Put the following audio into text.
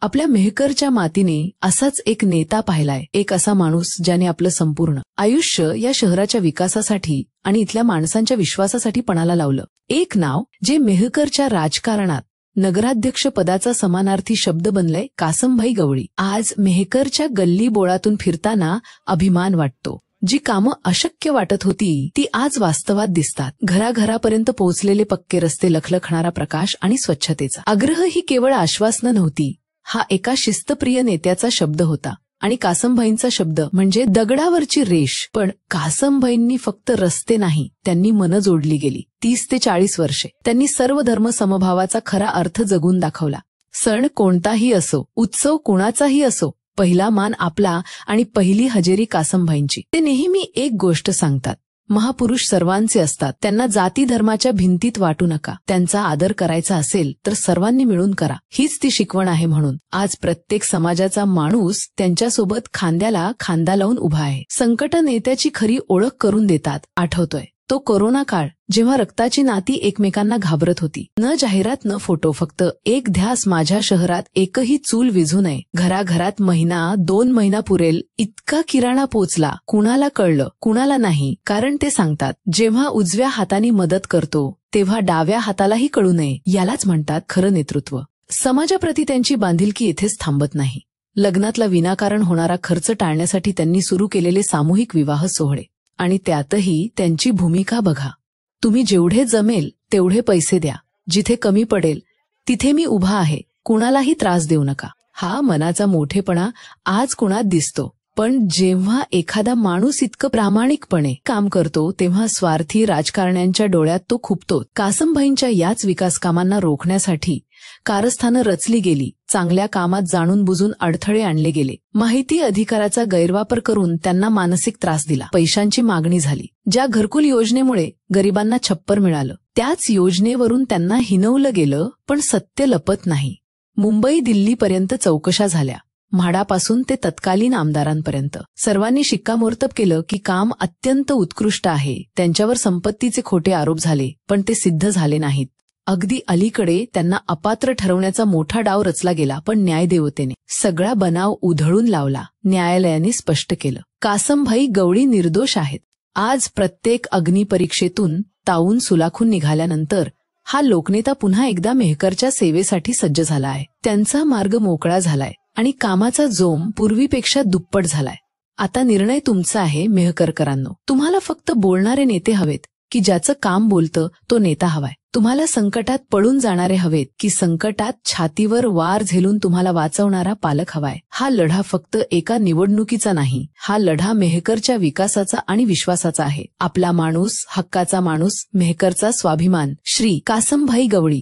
आपल्या मेहकरच्या मातीने असाच एक नेता पाहिलाय, एक असा माणूस ज्याने आपलं संपूर्ण आयुष्य या शहराच्या विकासासाठी आणि इथल्या माणसांच्या विश्वासासाठी पणाला लावलं. एक नाव जे मेहकरच्या राजकारणात नगराध्यक्ष पदाचा समानार्थी शब्द बनलंय, कासमभाई गवळी. आज मेहकरच्या गल्ली बोळातून फिरताना अभिमान वाटतो. जी कामं अशक्य वाटत होती ती आज वास्तवात दिसतात. घराघरापर्यंत पोहोचलेले पक्के रस्ते, लखलखणारा प्रकाश आणि स्वच्छतेचा आग्रह ही केवळ आश्वासनं नव्हती, हा एका शिस्तप्रिय नेत्याचा शब्द होता. आणि कासमभाईंचा शब्द म्हणजे दगडावरची रेष. पण कासमभाईंनी फक्त रस्ते नाही, त्यांनी मनं जोडली गेली. 30 ते 40 वर्षे त्यांनी सर्व धर्म समभावाचा खरा अर्थ जगून दाखवला. सण कोणताही असो, उत्सव कोणाचाही असो, पहिला मान आपला आणि पहिली हजेरी कासमभाईंची. ते नेहमी एक गोष्ट सांगतात, महापुरुष सर्वांचे असतात, त्यांना जाती धर्माच्या भिंतीत वाटू नका. त्यांचा आदर करायचा असेल तर सर्वांनी मिळून करा. हीच ती शिकवण आहे. म्हणून आज प्रत्येक समाजाचा माणूस त्यांच्यासोबत खांद्याला खांदा लावून उभा आहे. संकट नेत्याची खरी ओळख करून देतात. आठवतोय तो कोरोना काळ, जेव्हा रक्ताची नाती एकमेकांना घाबरत होती. न जाहिरात, न फोटो, फक्त एक ध्यास, माझ्या शहरात एकही चूल विझू नये. घराघरात महिना 2 महिना पुरेल इतका किराणा पोचला. कुणाला कळलं, कुणाला नाही. कारण ते सांगतात, जेव्हा उजव्या हाताने मदत करतो तेव्हा डाव्या हातालाही कळू नये. यालाच म्हणतात खरं नेतृत्व. समाजाप्रती त्यांची बांधिलकी इथेच थांबत नाही. लग्नातला विनाकारण होणारा खर्च टाळण्यासाठी त्यांनी सुरू केलेले सामूहिक विवाह सोहळे. आणि त्यातही त्यांची भूमिका बघा. तुम्ही जेवढे जमेल तेवढे पैसे द्या, जिथे कमी पडेल तिथे मी उभा आहे, कुणालाही त्रास देऊ नका. हा मनाचा मोठेपणा आज कुणात दिसतो. पण जेव्हा एखादा माणूस इतकं प्रामाणिकपणे काम करतो तेव्हा स्वार्थी राजकारण्यांच्या डोळ्यात तो खुपतो. कासमभाईंच्या याच विकास कामांना रोखण्यासाठी कारस्थानं रचली गेली. चांगल्या कामात जाणून बुजून अडथळे आणले गेले. माहिती अधिकाराचा गैरवापर करून त्यांना मानसिक त्रास दिला. पैशांची मागणी झाली. ज्या घरकुल योजनेमुळे गरिबांना छप्पर मिळालं, त्याच योजनेवरून त्यांना हिनवलं गेलं. पण सत्य लपत नाही. मुंबई दिल्लीपर्यंत चौकशा झाल्या. म्हाडापासून ते तत्कालीन आमदारांपर्यंत सर्वांनी शिक्कामोर्तब केलं की काम अत्यंत उत्कृष्ट आहे. त्यांच्यावर संपत्तीचे खोटे आरोप झाले, पण ते सिद्ध झाले नाहीत. अगदी अलीकडे त्यांना अपात्र ठरवण्याचा मोठा डाव रचला गेला, पण न्यायदेवतेने सगळा बनाव उधळून लावला. न्यायालयाने स्पष्ट केलं, कासमभाई गवळी निर्दोष आहेत. आज प्रत्येक अग्निपरीक्षेतून तावून सुलाखून निघाल्यानंतर हा लोकनेता पुन्हा एकदा मेहकरच्या सेवेसाठी सज्ज झाला आहे. त्यांचा मार्ग मोकळा झालाय आणि कामाचा जोम पूर्वीपेक्षा दुप्पट झालाय. आता निर्णय तुमचा आहे मेहकरकरांनो. तुम्हाला फक्त बोलणारे नेते हवेत की ज्याचं काम बोलतं तो नेता हवाय? तुम्हाला संकटात पळून जाणारे हवेत की संकटात छातीवर वार झेलून तुम्हाला वाचवणारा पालक हवाय? हा लढा फक्त एका निवडणुकीचा नाही, हा लढा मेहकरच्या विकासाचा आणि विश्वासाचा आहे. आपला माणूस, हक्काचा माणूस, मेहकरचा स्वाभिमान, श्री कासमभाई गवळी.